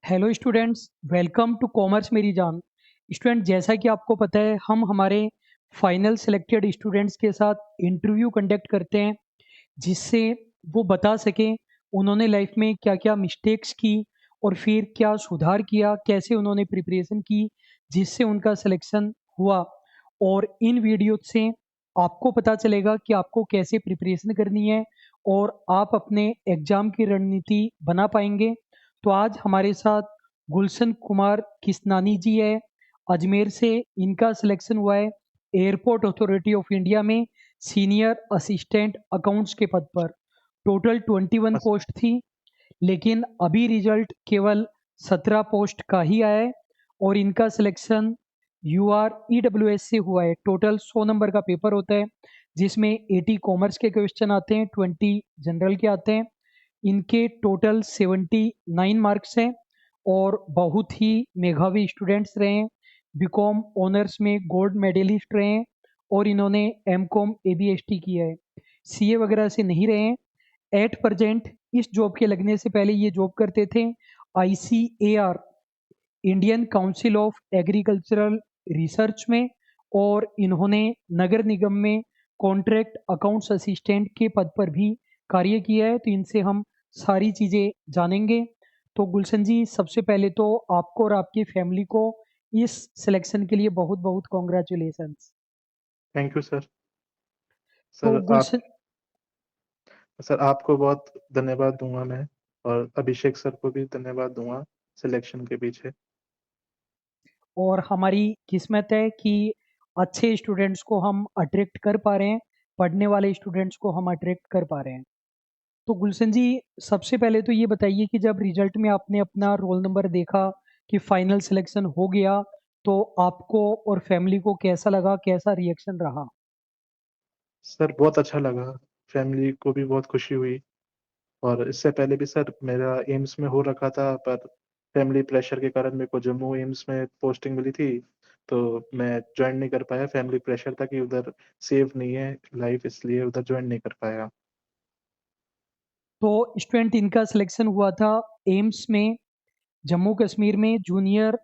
Hello students, welcome to commerce मेरी जान। Student, जैसा कि आपको पता है हम हमारे फाइनल सेलेक्टेड स्टूडेंट्स के साथ इंटरव्यू कंडक्ट करते हैं, जिससे वो बता सकें उन्होंने लाइफ में क्या क्या मिस्टेक्स की और फिर क्या सुधार किया, कैसे उन्होंने प्रिपरेशन की जिससे उनका सिलेक्शन हुआ। और इन वीडियो से आपको पता चलेगा कि आपको कैसे प्रिपरेशन करनी है और आप अपने एग्ज़ाम की रणनीति बना पाएंगे। तो आज हमारे साथ गुलशन कुमार किसनानी जी है, अजमेर से। इनका सिलेक्शन हुआ है एयरपोर्ट अथॉरिटी ऑफ इंडिया में सीनियर असिस्टेंट अकाउंट्स के पद पर। टोटल 21 अस- पोस्ट थी, लेकिन अभी रिजल्ट केवल 17 पोस्ट का ही आया है। और इनका सिलेक्शन UR EWS से हुआ है। टोटल 100 नंबर का पेपर होता है, जिसमें 80 कॉमर्स के क्वेश्चन आते हैं, 20 जनरल के आते हैं। इनके टोटल 79 मार्क्स हैं और बहुत ही मेधावी स्टूडेंट्स रहे हैं। बीकॉम ऑनर्स में गोल्ड मेडलिस्ट रहे हैं और इन्होंने MCOM ABST किया है। CA वगैरह से नहीं रहे हैं। एट प्रजेंट इस जॉब के लगने से पहले ये जॉब करते थे ICAR, Indian council of agricultural research में। और इन्होंने नगर निगम में कॉन्ट्रैक्ट अकाउंट्स असिस्टेंट के पद पर भी कार्य किया है। तो इनसे हम सारी चीज़ें जानेंगे। तो गुलशन जी, सबसे पहले तो आपको और आपकी फैमिली को इस सिलेक्शन के लिए बहुत बहुत कॉन्ग्रेचुलेशंस। Thank you sir. तो सर आप गुलशन, सर आपको बहुत धन्यवाद दूंगा मैं, और अभिषेक सर को भी धन्यवाद दूंगा सिलेक्शन के पीछे। और हमारी किस्मत है कि अच्छे स्टूडेंट्स को हम अट्रैक्ट कर पा रहे हैं, पढ़ने वाले स्टूडेंट्स को हम अट्रैक्ट कर पा रहे हैं। तो गुलशन जी, सबसे पहले तो ये बताइए कि जब रिजल्ट में आपने अपना रोल नंबर देखा कि फाइनल सिलेक्शन हो गया, तो आपको और फैमिली को कैसा लगा, कैसा रिएक्शन रहा? सर बहुत अच्छा लगा, फैमिली को भी बहुत खुशी हुई। और इससे पहले भी सर मेरा एम्स में हो रखा था, पर फैमिली प्रेशर के कारण मेरे को जम्मू एम्स में पोस्टिंग मिली थी, तो मैं ज्वाइन नहीं कर पाया। फैमिली प्रेशर था कि उधर सेफ नहीं है लाइफ, इसलिए उधर ज्वाइन नहीं कर पाया। तो स्टूडेंट, इनका सिलेक्शन हुआ था एम्स में, जम्मू कश्मीर में, जूनियर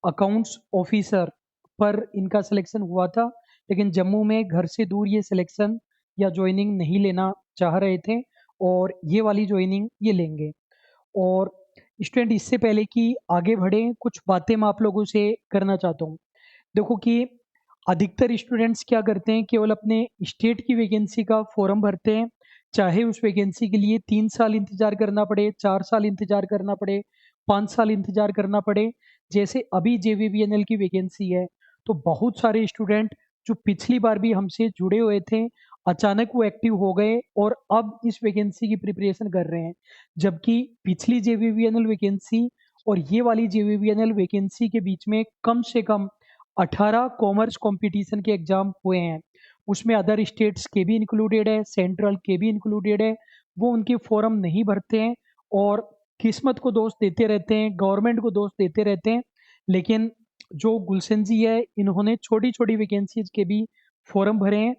अकाउंट्स ऑफिसर पर इनका सिलेक्शन हुआ था। लेकिन जम्मू में घर से दूर ये सिलेक्शन या ज्वाइनिंग नहीं लेना चाह रहे थे, और ये वाली ज्वाइनिंग ये लेंगे। और स्टूडेंट, इससे पहले कि आगे बढ़े, कुछ बातें मैं आप लोगों से करना चाहता हूँ। देखो कि अधिकतर स्टूडेंट्स क्या करते हैं, केवल अपने स्टेट की वैकेंसी का फॉर्म भरते हैं, चाहे उस वैकेंसी के लिए 3 साल इंतजार करना पड़े, 4 साल इंतजार करना पड़े, 5 साल इंतजार करना पड़े। जैसे अभी JVBNL की वैकेंसी है, तो बहुत सारे स्टूडेंट जो पिछली बार भी हमसे जुड़े हुए थे, अचानक वो एक्टिव हो गए और अब इस वैकेंसी की प्रिपरेशन कर रहे हैं। जबकि पिछली JVBNL वैकेंसी और ये वाली JVBNL वैकेंसी के बीच में कम से कम 18 कॉमर्स कंपटीशन के एग्जाम हुए हैं। उसमें अदर स्टेट्स के भी इंक्लूडेड है, सेंट्रल के भी इंक्लूडेड है। वो उनके फॉर्म नहीं भरते हैं और किस्मत को दोष देते रहते हैं, गवर्नमेंट को दोष देते रहते हैं। लेकिन जो गुलशन जी है, इन्होंने छोटी छोटी वैकेंसीज के भी फॉर्म भरे हैं।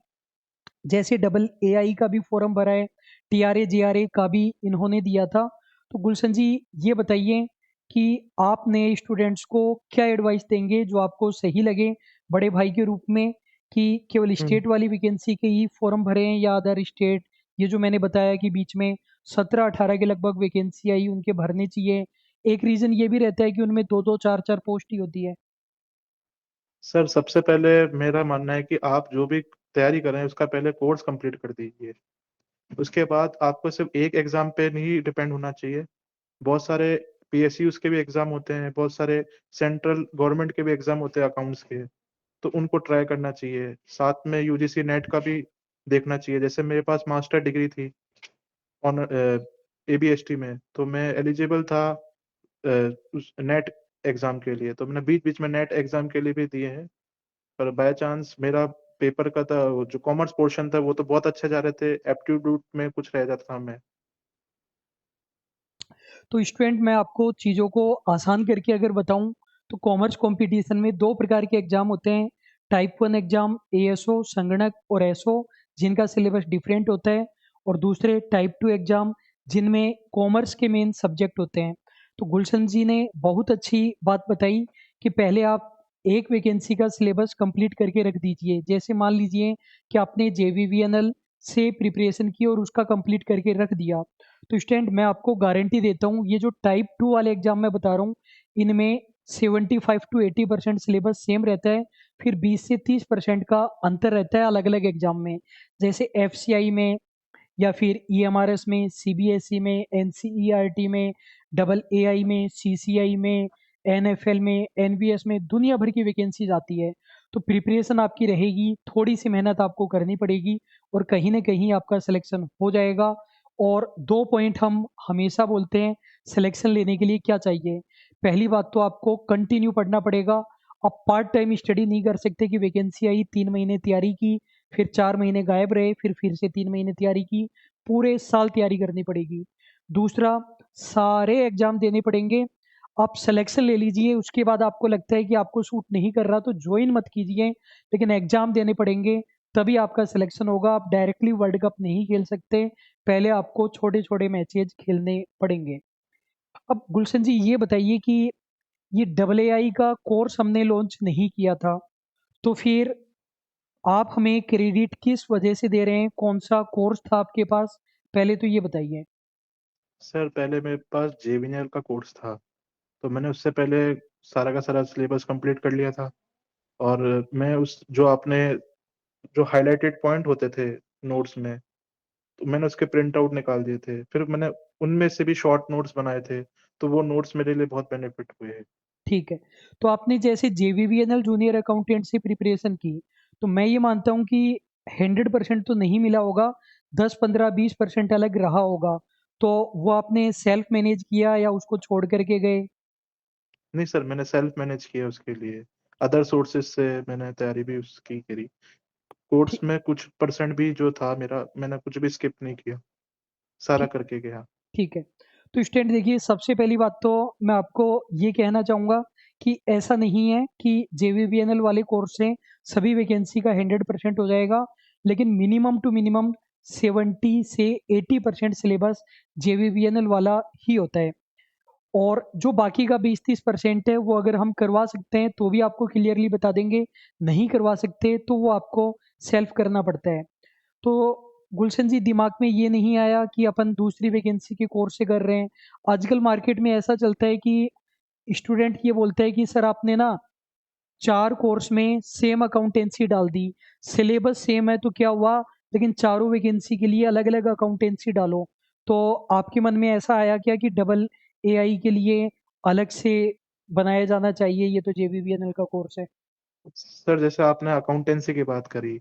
जैसे AA का भी फॉर्म भरा है, TRA JRA का भी इन्होंने दिया था। तो गुलशन जी, ये बताइए कि आप नए स्टूडेंट्स को क्या एडवाइस देंगे जो आपको सही लगे बड़े भाई के रूप में, कि केवल हम्म। स्टेट वाली वैकेंसी के ही फॉर्म भरें या अदर स्टेट, ये जो मैंने बताया कि बीच में 17-18 के लगभग वैकेंसी आई, उनके भरने चाहिए। एक रीज़न ये भी रहता है कि उनमें 2-2 4-4 पोस्ट ही होती है। सर सबसे पहले मेरा मानना है कि आप जो भी तैयारी कर रहे हैं उसका पहले कोर्स कंप्लीट कर दीजिए। उसके बाद आपको सिर्फ एक एग्जाम पे नहीं डिपेंड होना चाहिए। बहुत सारे PSUs के भी एग्जाम होते हैं, बहुत सारे सेंट्रल गवर्नमेंट के भी एग्जाम होते हैं अकाउंट्स के, तो उनको ट्राई करना चाहिए। साथ में UGC नेट का भी देखना चाहिए। जैसे मेरे पास मास्टर डिग्री थी ऑन ABST में, तो मैं एलिजिबल था उस नेट एग्जाम के लिए, तो मैंने बीच बीच में नेट एग्जाम के लिए भी दिए हैं। पर बाय चांस मेरा पेपर का था, वो जो कॉमर्स पोर्शन था वो तो बहुत अच्छे जा रहे थे, एप्टीट्यूड में कुछ रह जाता था मैं। तो स्टूडेंट, मैं आपको चीज़ों को आसान करके अगर बताऊं, तो कॉमर्स कंपटीशन में दो प्रकार के एग्जाम होते हैं। टाइप 1 एग्जाम ASO संगणक और SO, जिनका सिलेबस डिफरेंट होता है। और दूसरे टाइप 2 एग्जाम, जिनमें कॉमर्स के मेन सब्जेक्ट होते हैं। तो गुलशन जी ने बहुत अच्छी बात बताई कि पहले आप एक वैकेंसी का सिलेबस कंप्लीट करके रख दीजिए। जैसे मान लीजिए कि आपने जेवीवीएनएल से प्रिपरेशन की और उसका कंप्लीट करके रख दिया, तो स्टूडेंट मैं आपको गारंटी देता हूँ ये जो टाइप 2 वाले एग्जाम मैं बता रहा हूँ, इनमें 75 टू 80% सिलेबस सेम रहता है, फिर 20 से 30% का अंतर रहता है अलग अलग एग्जाम में। जैसे एफसीआई में या फिर ईएमआरएस में, सीबीएसई में, एनसीईआरटी में, डबल एआई में, सीसीआई में, एनएफएल में, एनबीएस में दुनिया भर की वैकेंसीज आती है। तो प्रिपरेशन आपकी रहेगी, थोड़ी सी मेहनत आपको करनी पड़ेगी और कहीं ना कहीं आपका सिलेक्शन हो जाएगा। और 2 पॉइंट हम हमेशा बोलते हैं सिलेक्शन लेने के लिए क्या चाहिए। पहली बात तो आपको कंटिन्यू पढ़ना पड़ेगा। आप पार्ट टाइम स्टडी नहीं कर सकते कि वैकेंसी आई 3 महीने तैयारी की, फिर 4 महीने गायब रहे, फिर से 3 महीने तैयारी की, पूरे साल तैयारी करनी पड़ेगी। दूसरा, सारे एग्जाम देने पड़ेंगे। आप सिलेक्शन ले लीजिए, उसके बाद आपको लगता है कि आपको सूट नहीं कर रहा तो ज्वाइन मत कीजिए, लेकिन एग्जाम देने पड़ेंगे तभी आपका सिलेक्शन होगा। आप डायरेक्टली वर्ल्ड कप नहीं खेल सकते, पहले आपको छोटे छोटे मैचेज खेलने पड़ेंगे। अब गुलशन जी ये बताइए कि ये डबल एआई का कोर्स हमने लॉन्च नहीं किया था, तो फिर आप हमें क्रेडिट किस वजह से दे रहे हैं? कौन-सा कोर्स था आपके पास? पहले तो ये बताइए। सर पहले मेरे पास जेवीएनएल का कोर्स था, तो मैंने उससे पहले सारा का सारा सिलेबस कंप्लीट कर लिया था। और मैं उस जो आपने जो हाइलाइटेड पॉइंट होते थे नोट्स में, तो मैंने उसके प्रिंट आउट निकाल दिए थे। फिर मैंने उनमें से भी शॉर्ट नोट्स बनाए थे, तो वो नोट्स मेरे लिए बहुत बेनिफिट हुए हैं। ठीक है। तो आपने जैसे जेवीवीएनएल जूनियर अकाउंटेंट से प्रिपरेशन की, तो मैं ये मानता हूँ कि 100% तो नहीं मिला होगा, 10, 15, 20% अलग रहा होगा। तो वो आपने सेल्फ मैनेज किया या उसको छोड़ कर के गए? नहीं सर, मैंने सेल्फ मैनेज किया उसके लिए। अदर सोर्सेज़ से मैंने तैयारी भी उसकी करी। कोर्स ठी में कुछ परसेंट भी जो था मेरा, मैंने कुछ भी स्किप नहीं किया, सारा ठी करके गया। ठीक है। तो स्टूडेंट देखिए, सबसे पहली बात तो मैं आपको ये कहना चाहूँगा कि ऐसा नहीं है कि जेवीवीएनएल वाले कोर्स से सभी वैकेंसी का 100% हो जाएगा, लेकिन मिनिमम टू मिनिमम 70 से 80% सिलेबस जेवीवीएनएल वाला ही होता है। और जो बाकी का 20-30% है, वो अगर हम करवा सकते हैं, तो भी आपको क्लियरली बता देंगे, नहीं करवा सकते, तो वो आपको सेल्फ करना पड़ता है। तो गुलशन जी दिमाग में ये नहीं आया कि अपन दूसरी वैकेंसी के कोर्स से कर रहे हैं। आजकल मार्केट में ऐसा चलता है कि स्टूडेंट ये बोलता है कि सर आपने ना 4 कोर्स में सेम अकाउंटेंसी डाल दी, सिलेबस सेम है तो क्या हुआ, लेकिन चारों वैकेंसी के लिए अलग-अलग अकाउंटेंसी डालो। तो आपके मन में ऐसा आया क्या कि डबल एआई के लिए अलग से बनाया जाना चाहिए, ये तो जेवीवीएनएल का कोर्स है? सर जैसे आपने अकाउंटेंसी की बात करी,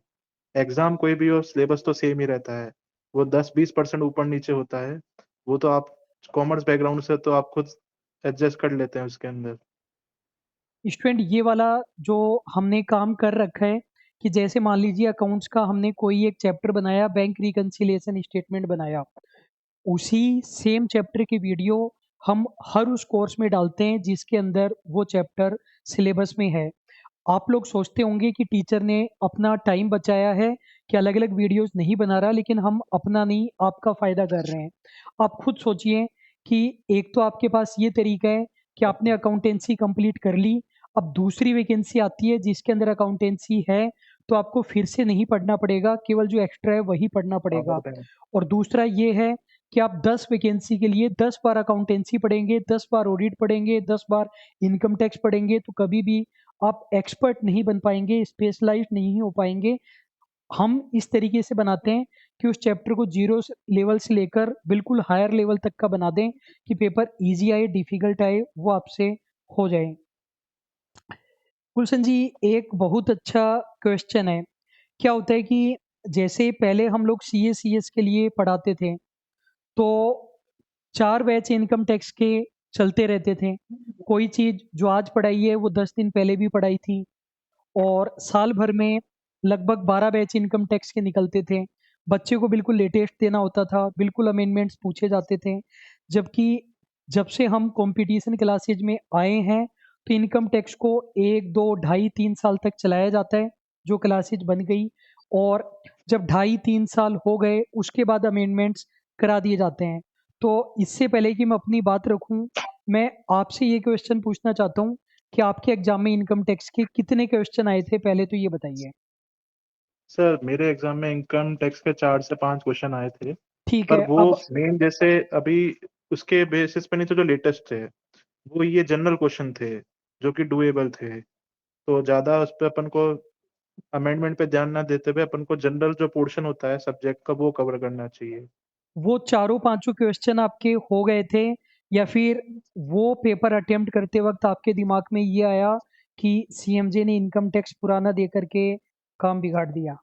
एग्ज़ाम कोई भी हो सिलेबस तो सेम ही रहता है। वो 10-20% ऊपर-नीचे होता है। वो तो आप कॉमर्स बैकग्राउंड से तो आप खुद एडजस्ट कर लेते हैं उसके अंदर। स्टूडेंट ये वाला जो हमने काम कर रखा है कि जैसे मान लीजिए अकाउंट्स का हमने कोई एक चैप्टर बनाया, बैंक रिकंसिलिएशन स्टेटमेंट बनाया, उसी सेम चैप्टर की वीडियो हम हर उस कोर्स में डालते हैं जिसके अंदर वो चैप्टर सिलेबस में है। आप लोग सोचते होंगे कि टीचर ने अपना टाइम बचाया है कि अलग-अलग वीडियोस नहीं बना रहा, लेकिन हम अपना नहीं आपका फ़ायदा कर रहे हैं। आप खुद सोचिए कि एक तो आपके पास ये तरीका है कि आपने अकाउंटेंसी कंप्लीट कर ली, अब दूसरी वैकेंसी आती है जिसके अंदर अकाउंटेंसी है, तो आपको फिर से नहीं पढ़ना पड़ेगा, केवल जो एक्स्ट्रा है वही पढ़ना पड़ेगा। और दूसरा ये है कि आप 10 वैकेंसी के लिए 10 बार अकाउंटेंसी पढ़ेंगे, 10 बार ऑडिट पढ़ेंगे, 10 बार इनकम टैक्स पढ़ेंगे, तो कभी भी आप एक्सपर्ट नहीं बन पाएँगे, स्पेशलाइज़्ड नहीं हो पाएँगे। हम इस तरीके से बनाते हैं कि उस चैप्टर को ज़ीरो स लेवल से लेकर बिल्कुल हायर लेवल तक का बना दें कि पेपर ईज़ी आए, डिफ़िकल्ट आए, वो आपसे हो जाए। गुलशन जी, एक बहुत अच्छा क्वेश्चन है। क्या होता है कि जैसे पहले हम लोग सीए, सीएस के लिए पढ़ाते थे, तो 4 बैच इनकम टैक्स के चलते रहते थे। कोई चीज़ जो आज पढ़ाई है, वो 10 दिन पहले भी पढ़ाई थी। और साल भर में लगभग 12 बैच इनकम टैक्स के निकलते थे। बच्चे को बिल्कुल लेटेस्ट देना होता था, बिल्कुल अमेंडमेंट्स पूछे जाते थे। जबकि जब से हम कॉम्पिटिशन क्लासेज में आए हैं, तो इनकम टैक्स को 1, 2, ढाई 3 साल तक चलाया जाता है, जो क्लासेज बन गई। और जब ढाई 3 साल हो गए, उसके बाद अमेंडमेंट्स करा दिए जाते हैं। तो इससे पहले कि मैं अपनी बात रखूँ, मैं आपसे ये क्वेश्चन पूछना चाहता हूँ कि आपके एग्जाम में इनकम टैक्स के कितने क्वेश्चन आए थे, पहले तो ये बताइए। सर मेरे एग्जाम में इनकम टैक्स के 4 से 5 क्वेश्चन आए थे, ठीक पर है, वो अब मेन जैसे अभी उसके बेसिस पे नहीं थे जो लेटेस्ट थे, वो ये जनरल क्वेश्चन थे जो कि डुएबल थे। तो ज़्यादा उस पर अपन को अमेंडमेंट पे ध्यान ना देते हुए अपन को जनरल जो पोर्शन होता है सब्जेक्ट का वो कवर करना चाहिए। वो चारों पांचों क्वेश्चन आपके हो गए थे, या फिर वो पेपर अटेम्प्ट करते वक्त आपके दिमाग में ये आया कि सीएमजे ने इनकम टैक्स पुराना दे करके काम बिगाड़ दिया?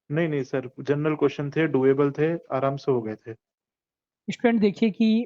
नहीं नहीं सर, जनरल क्वेश्चन थे, डुएबल थे, आराम से हो गए थे। स्टूडेंट देखिए कि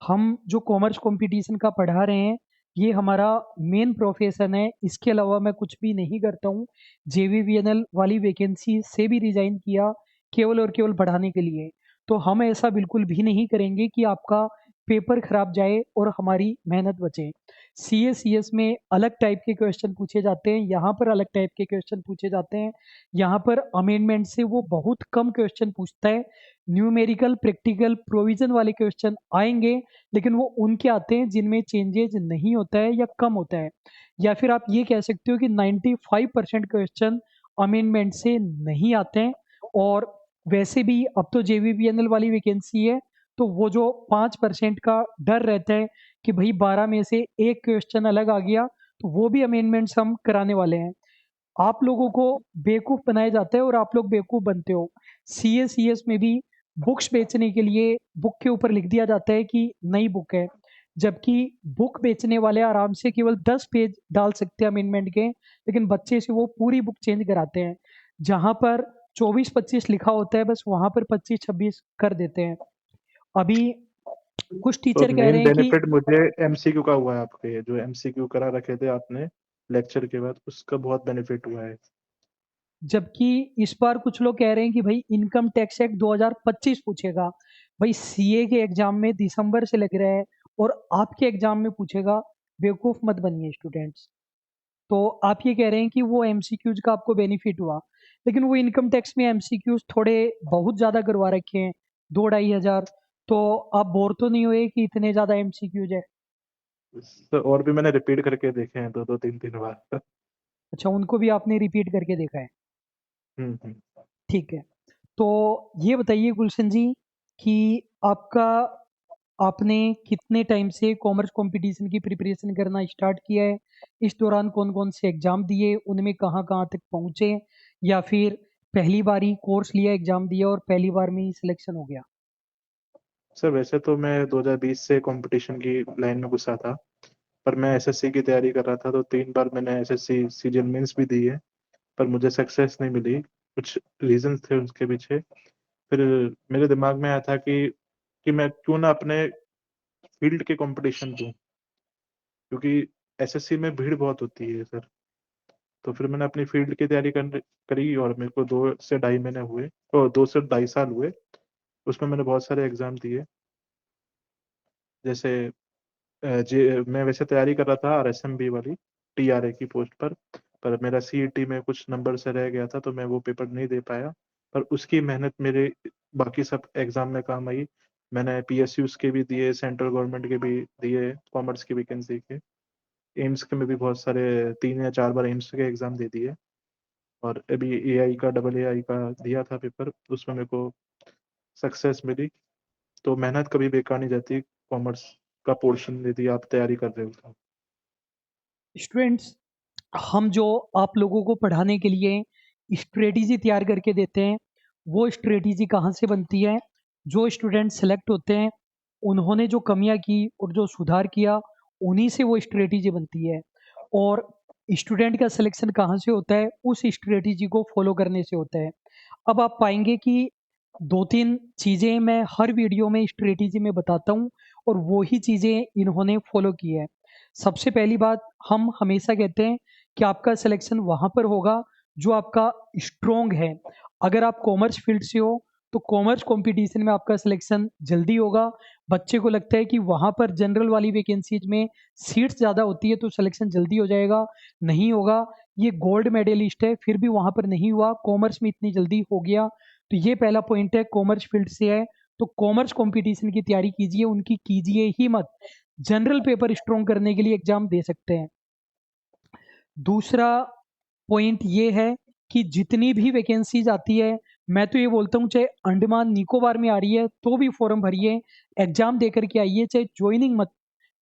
हम जो कॉमर्स कंपटीशन का पढ़ा रहे हैं, ये हमारा मेन प्रोफेशन है। इसके अलावा मैं कुछ भी नहीं करता हूँ। जेवीवीएनएल वाली वैकेंसी से भी रिजाइन किया केवल और केवल पढ़ाने के लिए। तो हम ऐसा बिल्कुल भी नहीं करेंगे कि आपका पेपर खराब जाए और हमारी मेहनत बचे। सीएस में अलग टाइप के क्वेश्चन पूछे जाते हैं, यहाँ पर अलग टाइप के क्वेश्चन पूछे जाते हैं। यहाँ पर अमेंडमेंट से वो बहुत कम क्वेश्चन पूछता है। न्यूमेरिकल प्रैक्टिकल प्रोविजन वाले क्वेश्चन आएंगे, लेकिन वो उनके आते हैं जिनमें चेंजेज नहीं होता है या कम होता है। या फिर आप ये कह सकते हो कि 95% क्वेश्चन अमेंडमेंट से नहीं आते हैं। और वैसे भी अब तो जेवीबीएनएल वाली वैकेंसी है, तो वो जो 5% का डर रहता है कि भाई 12 में से एक क्वेश्चन अलग आ गया, तो वो भी अमेंडमेंट्स हम कराने वाले हैं। आप लोगों को बेवकूफ़ बनाया जाता है और आप लोग बेवकूफ़ बनते हो। सीएस में भी बुक्स बेचने के लिए बुक के ऊपर लिख दिया जाता है कि नई बुक है, जबकि बुक बेचने वाले आराम से केवल 10 पेज डाल सकते हैं अमेंडमेंट के, लेकिन बच्चे से वो पूरी बुक चेंज कराते हैं। जहाँ पर 24-25 लिखा होता है, बस वहाँ पर 25-26 कर देते हैं। अभी कुछ तो टीचर कह रहे मेन हैं कि बेनिफिट मुझे एमसीक्यू का हुआ है, आपके जो एमसीक्यू करा रखे थे आपने लेक्चर के बाद, उसका बहुत बेनिफिट हुआ है। जबकि इस बार कुछ लोग कह रहे हैं कि भाई इनकम टैक्स एक्ट 2025 पूछेगा। भाई सीए के एग्जाम में दिसंबर से लग रहा है और आपके एग्जाम में पूछेगा। बेवकूफ़ मत बनिए स्टूडेंट्स। तो आप ये कह रहे हैं कि वो एमसीक्यूज का आपको बेनिफिट हुआ, लेकिन वो इनकम टैक्स में एमसीक्यूज थोड़े बहुत ज़्यादा करवा रखे हैं, 2-2.5 हज़ार। तो आप बोर तो नहीं हुए कि इतने ज़्यादा एमसीक्यूज है? तो और भी मैंने रिपीट करके देखे हैं 2-2 3-3 बार। अच्छा, उनको भी आपने रिपीट करके देखा है? हम्म। ठीक है। तो ये बताइए गुलशन जी कि आपका आपने कितने टाइम से कॉमर्स कंपटीशन की प्रिपरेशन करना स्टार्ट किया है? इस दौरान कौन-कौन से एग्ज़ाम दिए? उनमें कहाँ-कहाँ तक पहुँचे? या फिर पहली बार ही कोर्स लिया, एग्ज़ाम दिया और पहली बार में ही सिलेक्शन हो गया? सर वैसे तो मैं 2020 से कंपटीशन की लाइन में घुसा था, पर मैं एसएससी की तैयारी कर रहा था, तो 3 बार मैंने एसएससी सीजीएल मेंस भी दी है, पर मुझे सक्सेस नहीं मिली। कुछ रीजंस थे उसके पीछे। फिर मेरे दिमाग में आया था कि मैं क्यों ना अपने फील्ड के कंपटीशन दूं, क्योंकि एसएससी में भीड़ बहुत होती है सर। तो फिर मैंने अपनी फील्ड की तैयारी करी, और मेरे को 2 से ढाई महीने हुए, और 2 से ढाई साल हुए। उसमें मैंने बहुत सारे एग्जाम दिए। जैसे मैं वैसे तैयारी कर रहा था आरएसएमबी वाली टीआरए की पोस्ट पर मेरा सीईटी में कुछ नंबर से रह गया था, तो मैं वो पेपर नहीं दे पाया। पर उसकी मेहनत मेरे बाकी सब एग्जाम में काम आई। मैंने पीएसयूज के भी दिए, सेंट्रल गवर्नमेंट के भी दिए, कॉमर्स की वैकेंसी के, एम्स के में भी बहुत सारे 3 या 4 बार एम्स के एग्जाम दे दिए। और अभी एआई का, डबल एआई का दिया था पेपर, उसमें मेरे को सक्सेस मिली। तो मेहनत कभी बेकार नहीं जाती, कॉमर्स का पोर्शन यदि आप तैयारी कर रहे हो तो। स्टूडेंट्स, हम जो आप लोगों को पढ़ाने के लिए स्ट्रेटेजी तैयार करके देते हैं, वो स्ट्रेटेजी कहाँ से बनती है? जो स्टूडेंट सेलेक्ट होते हैं, उन्होंने जो कमियां की और जो सुधार किया, उन्हीं से वो स्ट्रेटेजी बनती है। और स्टूडेंट का सिलेक्शन कहाँ से होता है? उस स्ट्रेटेजी को फॉलो करने से होता है। अब आप पाएंगे कि 2-3 चीज़ें मैं हर वीडियो में स्ट्रेटेजी में बताता हूँ और वो ही चीज़ें इन्होंने फॉलो की है। सबसे पहली बात, हम हमेशा कहते हैं कि आपका सिलेक्शन वहाँ पर होगा जो आपका स्ट्रॉन्ग है। अगर आप कॉमर्स फील्ड से हो, तो कॉमर्स कंपटीशन में आपका सिलेक्शन जल्दी होगा। बच्चे को लगता है कि वहाँ पर जनरल वाली वैकेंसीज में सीट्स ज़्यादा होती है तो सिलेक्शन जल्दी हो जाएगा, नहीं होगा। ये गोल्ड मेडलिस्ट है, फिर भी वहाँ पर नहीं हुआ, कॉमर्स में इतनी जल्दी हो गया। तो ये पहला पॉइंट है, कॉमर्स फील्ड से है तो कॉमर्स कंपटीशन की तैयारी कीजिए, उनकी कीजिए ही मत। जनरल पेपर स्ट्रॉन्ग करने के लिए एग्जाम दे सकते हैं। दूसरा पॉइंट ये है कि जितनी भी वैकेंसीज आती है, मैं तो ये बोलता हूँ चाहे अंडमान निकोबार में आ रही है तो भी फॉर्म भरिए, एग्जाम दे करके आइए, चाहे ज्वाइनिंग मत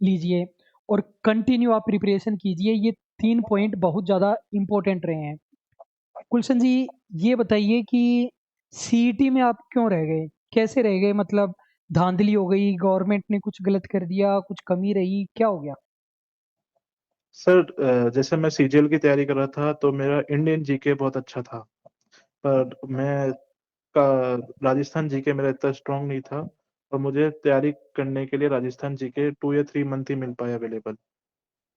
लीजिए, और कंटिन्यू आप प्रिपरेशन कीजिए। ये 3 पॉइंट बहुत ज़्यादा इम्पोर्टेंट रहे हैं। गुलशन जी, ये बताइए कि सीईटी में आप क्यों रह गए? कैसे रह गए? मतलब धांधली हो गई, गवर्नमेंट ने कुछ गलत कर दिया, कुछ कमी रही, क्या हो गया? सर जैसे मैं सीजीएल की तैयारी कर रहा था तो मेरा इंडियन जीके बहुत अच्छा था, पर मैं का राजस्थान जीके मेरा इतना स्ट्रांग नहीं था, और मुझे तैयारी करने के लिए राजस्थान जीके 2 या 3 मंथ ही मिल पाया अवेलेबल।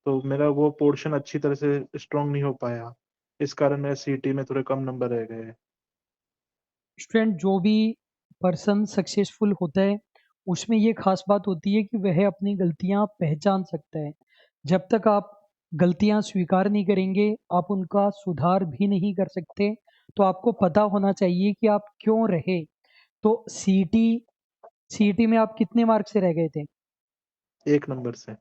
तो मेरा वो पोर्शन अच्छी तरह से स्ट्रांग नहीं हो पाया, इस कारण मेरे सीईटी में थोड़े कम नंबर रह गए। स्टूडेंट, जो भी पर्सन सक्सेसफुल होता है उसमें ये खास बात होती है कि वह अपनी गलतियां पहचान सकता है। जब तक आप गलतियां स्वीकार नहीं करेंगे, आप उनका सुधार भी नहीं कर सकते। तो आपको पता होना चाहिए कि आप क्यों रहे। तो सीईटी सीईटी में आप कितने मार्क्स से रह गए थे? 1 नंबर से।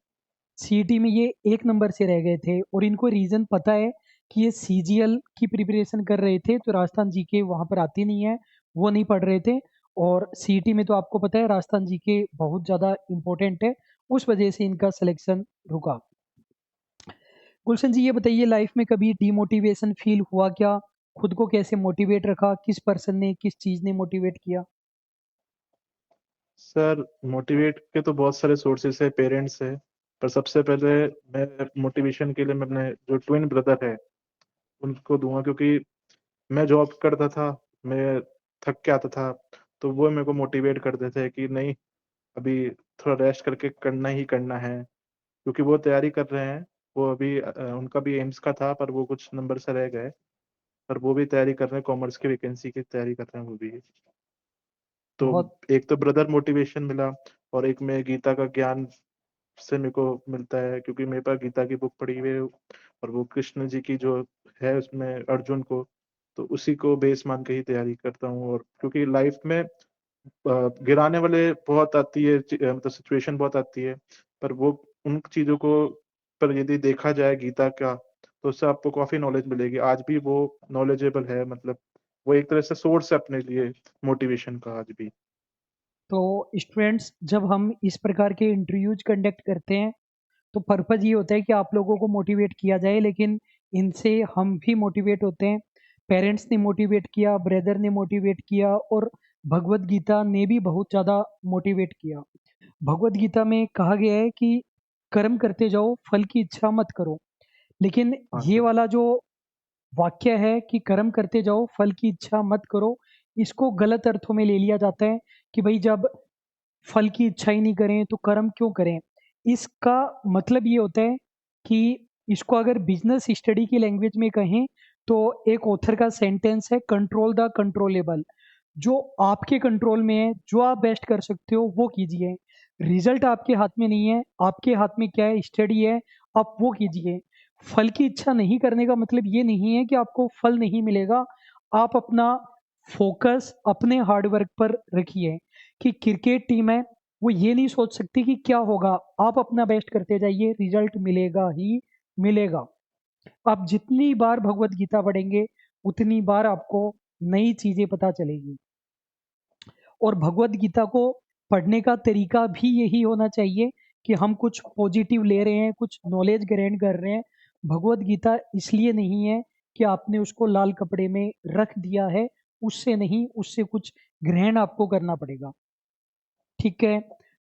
सीईटी में ये 1 नंबर से रह गए थे, और इनको रीज़न पता है कि ये सीजीएल की प्रिपरेशन कर रहे थे, तो राजस्थान जीके वहाँ पर आती नहीं है, वो नहीं पढ़ रहे थे। और सीईटी में तो आपको पता है राजस्थान जीके बहुत ज़्यादा इम्पोर्टेंट है, उस वजह से इनका सिलेक्शन रुका। गुलशन जी, ये बताइए, लाइफ में कभी डीमोटिवेशन फील हुआ क्या? खुद को कैसे मोटिवेट रखा? किस पर्सन ने, किस चीज़ ने मोटिवेट किया? सर मोटिवेट के तो बहुत सारे सोर्सेस है, पेरेंट्स है, पर सबसे पहले मैं मोटिवेशन के लिए मैं अपने जो ट्विन ब्रदर है उनको दूंगा, क्योंकि मैं जॉब करता था, मैं थक के आता था, तो वो मेरे को मोटिवेट करते थे कि नहीं, अभी थोड़ा रेस्ट करके करना ही करना है, क्योंकि वो तैयारी कर रहे हैं। वो अभी उनका भी एम्स का था, पर वो कुछ नंबर से रह गए, पर वो भी तैयारी कर रहे हैं, कॉमर्स की वैकेंसी की तैयारी कर रहे हैं वो भी। तो बहुत एक तो ब्रदर मोटिवेशन मिला, और एक में गीता का ज्ञान से मेरे को मिलता है, क्योंकि मेरे पास गीता की बुक पढ़ी हुई है, और वो कृष्ण जी की जो है उसमें अर्जुन को, तो उसी को बेस मान के ही तैयारी करता हूँ। और क्योंकि लाइफ में गिराने वाले बहुत आती है, मतलब सिचुएशन बहुत आती है, पर वो उन चीजों को पर यदि देखा जाए गीता का, तो उससे आपको काफी नॉलेज मिलेगी। आज भी वो नॉलेजेबल है, मतलब वो एक तरह से सोर्स है अपने लिए मोटिवेशन का आज भी। तो स्टूडेंट्स, जब हम इस प्रकार के इंटरव्यूज कंडक्ट करते हैं तो पर्पज़ ये होता है कि आप लोगों को मोटिवेट किया जाए, लेकिन इनसे हम भी मोटिवेट होते हैं। पेरेंट्स ने मोटिवेट किया, ब्रदर ने मोटिवेट किया, और भगवत गीता ने भी बहुत ज़्यादा मोटिवेट किया। भगवत गीता में कहा गया है कि कर्म करते जाओ, फल की इच्छा मत करो। लेकिन हाँ ये सर। वाला जो वाक्य है कि कर्म करते जाओ, फल की इच्छा मत करो, इसको गलत अर्थों में ले लिया जाता है कि भाई जब फल की इच्छा ही नहीं करें तो कर्म क्यों करें। इसका मतलब ये होता है कि इसको अगर बिजनेस स्टडी की लैंग्वेज में कहें तो एक ऑथर का सेंटेंस है, कंट्रोल द कंट्रोलेबल। जो आपके कंट्रोल में है, जो आप बेस्ट कर सकते हो वो कीजिए। रिजल्ट आपके हाथ में नहीं है, आपके हाथ में क्या है, स्टडी है, आप वो कीजिए। फल की इच्छा नहीं करने का मतलब ये नहीं है कि आपको फल नहीं मिलेगा। आप अपना फोकस अपने हार्डवर्क पर रखिए। कि क्रिकेट टीम है, वो ये नहीं सोच सकती कि क्या होगा, आप अपना बेस्ट करते जाइए, रिजल्ट मिलेगा ही मिलेगा। आप जितनी बार भगवत गीता पढ़ेंगे उतनी बार आपको नई चीजें पता चलेगी। और भगवत गीता को पढ़ने का तरीका भी यही होना चाहिए कि हम कुछ पॉजिटिव ले रहे हैं, कुछ नॉलेज ग्रहण कर रहे हैं। भगवत गीता इसलिए नहीं है कि आपने उसको लाल कपड़े में रख दिया है, उससे नहीं, उससे कुछ ग्रहण आपको करना पड़ेगा। ठीक है।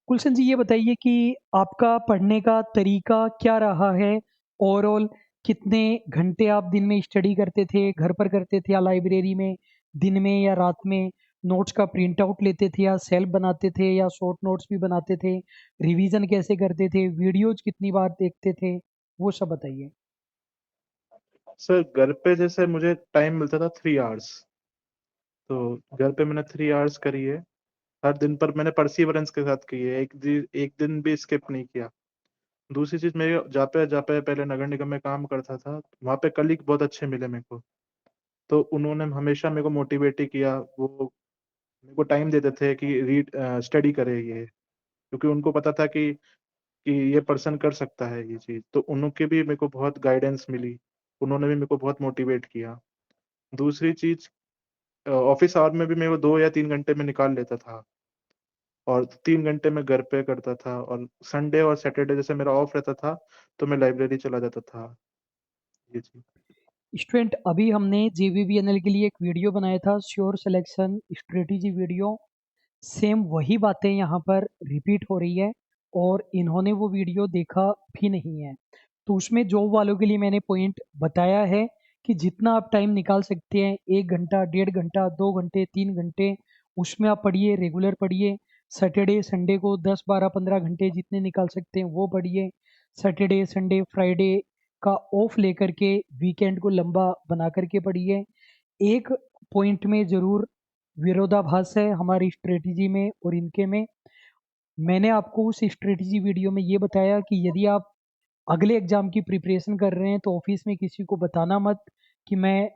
गुलशन जी, ये बताइए कि आपका पढ़ने का तरीका क्या रहा है? ओवरऑल कितने घंटे आप दिन में स्टडी करते थे? घर पर करते थे या लाइब्रेरी में? दिन में या रात में? नोट्स का प्रिंट आउट लेते थे या सेल्फ बनाते थे या शॉर्ट नोट्स भी बनाते थे? रिवीजन कैसे करते थे? वीडियोज कितनी बार देखते थे? वो सब बताइए। सर घर पे जैसे मुझे टाइम मिलता था 3 आवर्स, तो घर पे मैंने 3 आवर्स करी है हर दिन, पर मैंने परसीवरेंस के साथ की है, एक दिन भी स्किप नहीं किया। दूसरी चीज, मेरे जहाँ पे पहले नगर निगम में काम करता था, वहाँ पे कलीग बहुत अच्छे मिले मेरे को, तो उन्होंने हमेशा मेरे को मोटिवेट ही किया। वो मेरे को टाइम देते थे कि रीड स्टडी करे ये, क्योंकि उनको पता था कि कि ये पर्सन कर सकता है ये चीज़, तो उनकी भी मेरे को बहुत गाइडेंस मिली, उन्होंने भी मेरे को बहुत मोटिवेट किया। दूसरी चीज़, ऑफ़िस आवर में भी मैं वो 2 या 3 घंटे में निकाल लेता था और 3 घंटे मैं घर पे करता था, और संडे और सैटरडे जैसे मेरा ऑफ रहता था, तो मैं लाइब्रेरी चला जाता था। ये चीज़। स्टूडेंट, अभी हमने जेवीबीएनएल के लिए एक वीडियो बनाया था, sure selection strategy video. Same वही बातें यहाँ पर रिपीट हो रही है और इन्होंने वो वीडियो देखा भी नहीं है। तो उसमें जॉब वालों के लिए मैंने पॉइंट बताया है कि जितना आप टाइम निकाल सकते हैं, 1 घंटा, 1.5 घंटा, 2 घंटे, 3 घंटे, उसमें आप पढ़िए, रेगुलर पढ़िए। सैटरडे, संडे को 10, 12, 15 घंटे जितने निकाल सकते हैं वो पढ़िए। सैटरडे, संडे, फ्राइडे का ऑफ लेकर के वीकेंड को लंबा बना करके पढ़िए। एक पॉइंट में ज़रूर विरोधाभास है हमारी स्ट्रेटजी में और इनके में। मैंने आपको उस स्ट्रेटजी वीडियो में ये बताया कि यदि आप अगले एग्ज़ाम की प्रिपरेशन कर रहे हैं तो ऑफिस में किसी को बताना मत कि मैं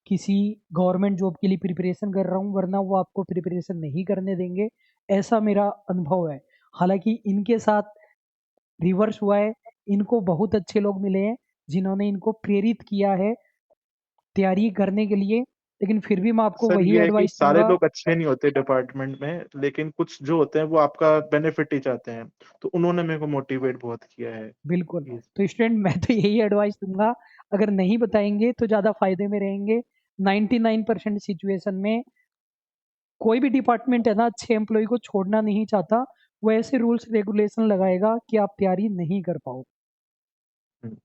किसी गवर्नमेंट जॉब के लिए प्रिपरेशन कर रहा हूँ, वरना वो आपको प्रिपरेशन नहीं करने देंगे। ऐसा मेरा अनुभव है। हालाँकि इनके साथ रिवर्स हुआ है, इनको बहुत अच्छे लोग मिले हैं जिन्होंने इनको प्रेरित किया है तैयारी करने के लिए, लेकिन फिर भी मैं आपको सर वही ये है कि एडवाइस सारे दूँगा। लोग अच्छे नहीं होते डिपार्टमेंट में, लेकिन कुछ जो होते हैं वो आपका बेनिफिट ही चाहते हैं, तो उन्होंने मेरे को मोटिवेट बहुत किया है। बिल्कुल, ये तो स्टूडेंट मैं तो यही एडवाइस दूँगा, अगर नहीं बताएँगे तो ज़्यादा फ़ायदे में रहेंगे। 99% सिचुएशन में कोई भी डिपार्टमेंट है ना, अच्छे एम्प्लॉयी को छोड़ना नहीं चाहता, वो ऐसे रूल्स रेगुलेशन लगाएगा कि आप तैयारी नहीं कर पाओ। हुँ।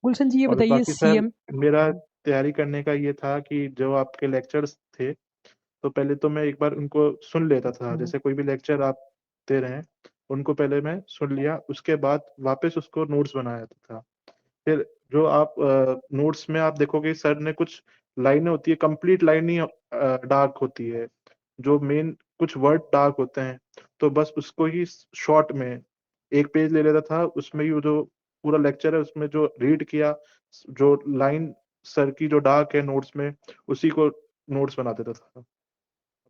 गुलशन जी ये और बताइए बाकी सर, सीएम। मेरा तैयारी करने का ये था कि जो आपके लेक्चर्स थे, तो पहले तो मैं एक बार उनको सुन लेता था। हुँ, जैसे कोई भी लेक्चर आप दे रहे हैं, उनको पहले मैं सुन लिया, उसके बाद वापस उसको नोट्स बनाया था। फिर जो आप नोट्स में आप देखोगे सर ने कुछ लाइनें होती है, कंप्लीट लाइन ही डार्क होती है। जो मेन कुछ वर्ड डार्क होते हैं, तो बस उसको ही शॉर्ट में 1 पेज ले लेता था, उसमें ही वो जो पूरा लेक्चर है उसमें जो रीड किया, जो लाइन सर की जो डार्क है नोट्स में, उसी को नोट्स बना देता था।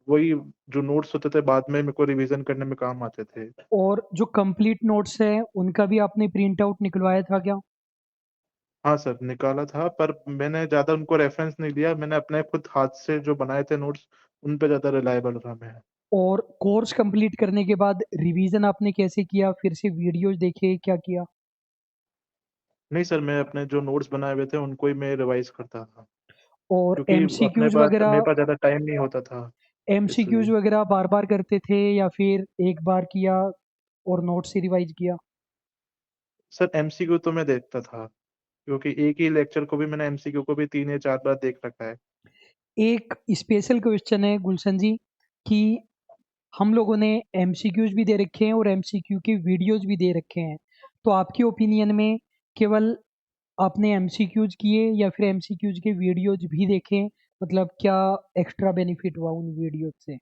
वही जो नोट्स होते थे बाद में मेरे को रिवीज़न करने में काम आते थे। और जो कंप्लीट नोट्स हैं, उनका भी आपने प्रिंट आउट निकलवाया था क्या? हाँ सर, निकाला था, पर मैंने ज़्यादा उनको रेफ़रेंस नहीं लिया, मैंने अपने खुद हाथ से जो बनाए थे नोट्स, उन पे ज़्यादा रिलाएबल रहा मैं। और कोर्स कंप्लीट करने के बाद रिवीजन आपने कैसे किया? फिर से वीडियोज़ देखे, क्या किया? नहीं सर, मैं अपने जो नोट्स बनाए हुए थे, उनको ही मैं रिवाइज़ करता था, और क्योंकि एमसीक्यूज़ वगैरह मेरे पास ज़्यादा टाइम नहीं होता था, एमसीक्यूज़ इसलिए। वगैरह बार-बार करते थे या फिर एक बार किया और नोट्स ही रिवाइज़ किया? सर एमसीक्यू तो मैं देखता था, क्योंकि एक ही लेक्चर को भी मैंने एमसीक्यू को भी 3 या 4 बार देख रखा है। एक स्पेशल क्वेश्चन है गुलशन जी कि हम लोगों ने एमसीक्यूज़ भी दे रखे हैं और एमसीक्यू के वीडियोज़ भी दे रखे हैं। तो आपके ओपिनियन में केवल आपने एमसीक्यूज़ किए या फिर एमसीक्यूज़ के वीडियोज़ भी देखे? मतलब क्या एक्स्ट्रा बेनिफिट हुआ उन वीडियोज़ से?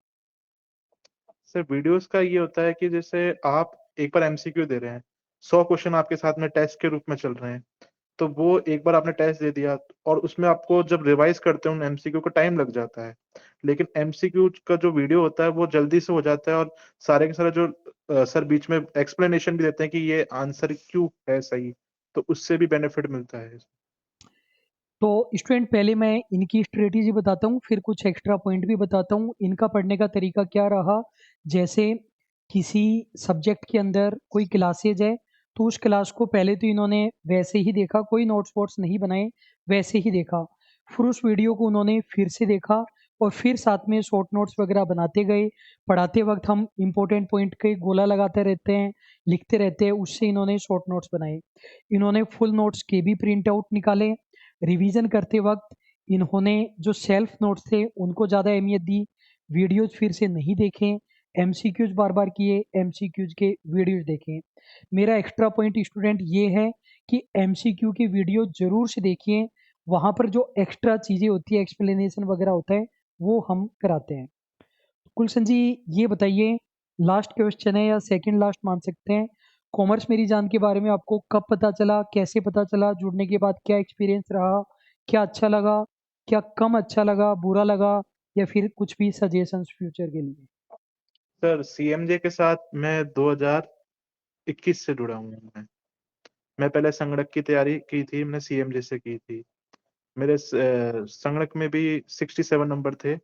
सर वीडियोज़ का ये होता है कि जैसे आप एक बार एमसीक्यू दे रहे हैं, 100 क्वेश्चन आपके साथ में टेस्ट के रूप में चल रहे हैं। तो वो एक बार आपने टेस्ट दे दिया और उसमें आपको जब रिवाइज़ करते हो उन एमसीक्यू को टाइम लग जाता है। लेकिन एमसीक्यू का जो वीडियो होता है वो जल्दी से हो जाता है, और सारे के सारे जो सर बीच में एक्सप्लेनेशन भी देते हैं कि ये आंसर क्यों है सही, तो उससे भी बेनिफिट मिलता है। तो स्टूडेंट पहले मैं इनकी स्ट्रेटेजी बताता हूँ, फिर कुछ एक्स्ट्रा पॉइंट भी बताता हूँ। इनका पढ़ने का तरीका क्या रहा, जैसे किसी सब्जेक्ट के अंदर कोई क्लासेज है, तो उस क्लास को पहले तो इन्होंने वैसे ही देखा, कोई नोट्स वोट्स नहीं बनाए, वैसे ही देखा। फिर उस वीडियो को उन्होंने फिर से देखा और फिर साथ में शॉर्ट नोट्स वगैरह बनाते गए। पढ़ाते वक़्त हम इम्पोर्टेंट पॉइंट के गोला लगाते रहते हैं, लिखते रहते हैं, उससे इन्होंने शॉर्ट नोट्स बनाए। इन्होंने फुल नोट्स के भी प्रिंट आउट निकाले। रिवीजन करते वक़्त इन्होंने जो सेल्फ नोट्स थे उनको ज़्यादा अहमियत दी, वीडियोज़ फिर से नहीं देखे, एमसीक्यूज़ बार-बार किए, एमसीक्यूज़ के वीडियोज़ देखे। मेरा एक्स्ट्रा पॉइंट स्टूडेंट ये है कि एमसीक्यू की वीडियो ज़रूर से देखिए, वहाँ पर जो एक्स्ट्रा चीज़ें होती हैं, एक्सप्लेनेशन वगैरह होता है, वो हम कराते हैं। गुलशन जी ये बताइए, लास्ट क्वेश्चन है या सेकंड लास्ट मान सकते हैं। कॉमर्स मेरी जान के बारे में आपको कब पता चला? कैसे पता चला? जुड़ने के बाद क्या एक्सपीरियंस रहा? क्या अच्छा लगा? क्या कम अच्छा लगा, बुरा लगा या फिर कुछ भी सजेशंस फ्यूचर के लिए? सर सीएमजे के साथ मैं 2000 2021 से जुड़ा हूँ मैं पहले संगणक की तैयारी की थी, मैंने सीएमजे से की थी। मेरे संगणक में भी 67 नंबर थे,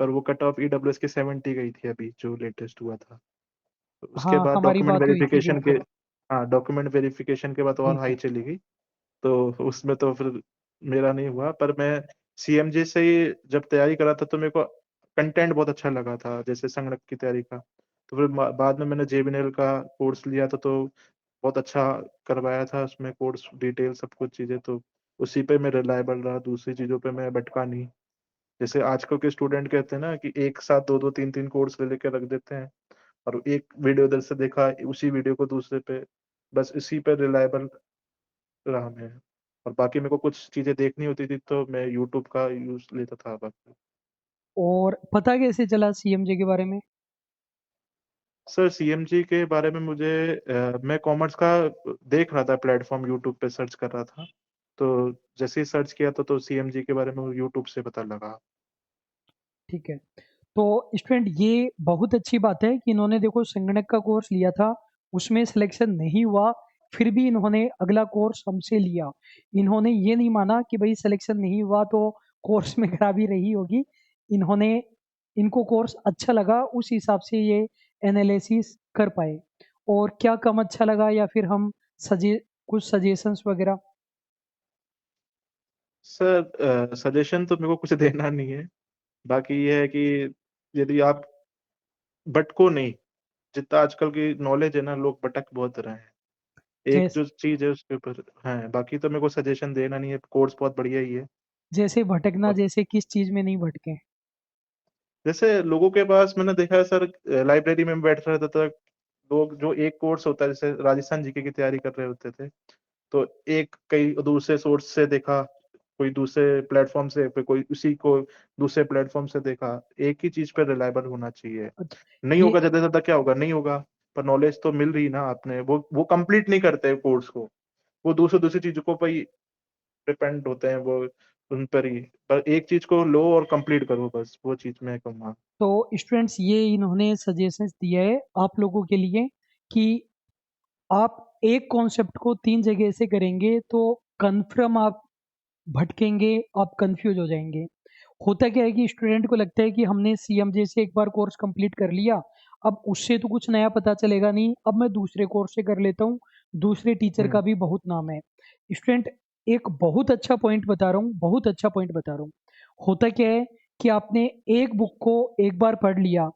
पर वो कट ऑफ ईडब्ल्यूएस की 70 गई थी अभी जो लेटेस्ट हुआ था। तो उसके हाँ, बाद हमारी बात हुई थी जिस दिन। डॉक्यूमेंट वेरिफिकेशन के बाद और ठीक हाई है। चली गई। तो उसमें तो फिर मेरा नहीं हुआ, पर मैं सीएमजे से ही जब तैयारी कर रहा था तो मेरे को कंटेंट बहुत अच्छा लगा था, जैसे संगणक की तैयारी का। तो फिर बाद में मैंने जेबीएनएल का कोर्स लिया था, तो बहुत अच्छा करवाया था उसमें कोर्स, डिटेल सब कुछ चीज़ें, तो उसी पे मैं रिलायबल रहा, दूसरी चीज़ों पे मैं भटका नहीं। जैसे आजकल के स्टूडेंट कहते हैं ना कि एक साथ 2-2 3-3 कोर्स ले लेके रख देते हैं, और एक वीडियो इधर से देखा, उसी वीडियो को दूसरे पे, बस इसी पे रिलायबल रहा मैं। और बाकी मेरे को कुछ चीज़ें देखनी होती थी तो मैं यूट्यूब का यूज़ लेता था बाकी। और पता कैसे चला सीएमजे के बारे में? सर सीएमजी के बारे में मुझे मैं कॉमर्स का देख रहा था प्लेटफ़ॉर्म, यूट्यूब पे सर्च कर रहा था। तो जैसे ही सर्च किया तो सीएमजी के बारे में यूट्यूब से पता लगा। ठीक है। तो स्टूडेंट ये बहुत अच्छी बात है कि इन्होंने देखो संगणक का कोर्स लिया था, उसमें सिलेक्शन नहीं हुआ, फिर भी इन्होंने अगला कोर्स हमसे लिया। इन्होंने ये नहीं माना कि भाई सिलेक्शन नहीं हुआ तो कोर्स में खराबी रही होगी। इन्होंने इनको कोर्स अच्छा लगा, उस हिसाब से ये एनालिसिस कर पाए। और क्या कम अच्छा लगा या फिर हम सजे कुछ सजेशंस वगैरह? सर सजेशन तो मेरे को कुछ देना नहीं है। बाकी ये है कि यदि आप भटको नहीं, जितना आजकल की नॉलेज है ना, लोग भटक बहुत रहे हैं। एक जैस जो चीज़ है उसके ऊपर हैं, बाकी तो मेरे को सजेशन देना नहीं है, कोर्स बहुत बढ़िया ही है। जैसे भटकना, और जैसे किस चीज़ में नहीं भटके? जैसे लोगों के पास मैंने देखा है सर, लाइब्रेरी में बैठ रहता था, लोग जो एक कोर्स होता है, जैसे राजस्थान जीके की तैयारी कर रहे होते थे, तो एक कई दूसरे सोर्स से देखा, कोई दूसरे प्लेटफ़ॉर्म से, फिर कोई उसी को दूसरे प्लेटफ़ॉर्म से देखा। एक ही चीज़ पे रिलायबल होना चाहिए। अच्छा, नहीं ये होगा ज़्यादा से ज़्यादा क्या होगा? नहीं होगा, पर नॉलेज तो मिल रही ना आपने, वो कंप्लीट नहीं करते कोर्स को। वो दूसरी-दूसरी चीज़ों पे ही डिपेंड होते हैं, वो उन पर ही। पर एक चीज़ को लो और कंप्लीट करो, बस वो चीज़ मैं कहूँगा। तो स्टूडेंट्स ये इन्होंने सजेशंस दिया है आप लोगों के लिए कि आप एक कॉन्सेप्ट को 3 जगह से करेंगे तो कन्फर्म आप भटकेंगे, आप कन्फ्यूज़ हो जाएँगे। होता क्या है कि स्टूडेंट को लगता है कि हमने सीएमजे से एक बार कोर्स कंप्लीट कर लिया, अब उससे तो कुछ नया पता चलेगा नहीं, अब मैं दूसरे कोर्स से कर लेता हूँ, दूसरे टीचर हुँ, का भी बहुत नाम है। स्टूडेंट एक बहुत अच्छा पॉइंट बता रहा हूँ, बहुत अच्छा पॉइंट बता रहा हूँ। होता क्या है कि आपने एक बुक को एक बार पढ़ लिया,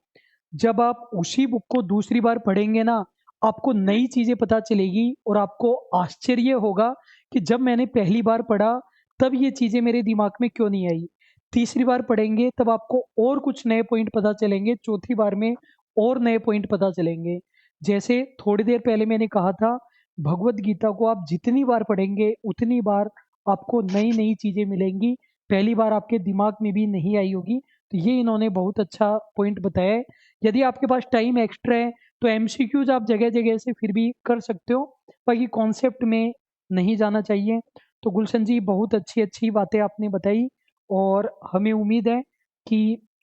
जब आप उसी बुक को दूसरी बार पढ़ेंगे ना, आपको नई चीज़ें पता चलेगी और आपको आश्चर्य होगा कि जब मैंने पहली बार पढ़ा, तब ये चीज़ें मेरे दिमाग में क्यों नहीं आई। तीसरी बार पढ़ेंगे तब आपको और कुछ नए पॉइंट पता चलेंगे, चौथी बार में और नए पॉइंट पता चलेंगे। जैसे थोड़ी देर पहले मैंने कहा था, भगवद गीता को आप जितनी बार पढ़ेंगे, उतनी बार आपको नई-नई चीज़ें मिलेंगी, पहली बार आपके दिमाग में भी नहीं आई होगी। तो ये इन्होंने बहुत अच्छा पॉइंट बताया है। यदि आपके पास टाइम एक्स्ट्रा है, तो एमसीक्यूज़ आप जगह-जगह से फिर भी कर सकते हो, बाकी कॉन्सेप्ट में नहीं जाना चाहिए। तो गुलशन जी बहुत अच्छी-अच्छी बातें आपने बताई और हमें उम्मीद है कि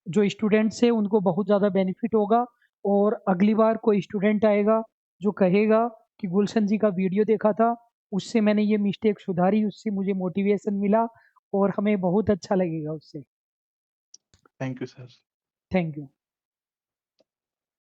जो स्टूडेंट्स हैं उनको बहुत ज़्यादा बेनिफिट होगा और अगली बार कोई स्टूडेंट आएगा जो कहेगा कि गुलशन जी का वीडियो देखा था, उससे मैंने ये मिस्टेक सुधारी, उससे मुझे मोटिवेशन मिला और हमें बहुत अच्छा लगेगा उससे। Thank you sir. Thank you.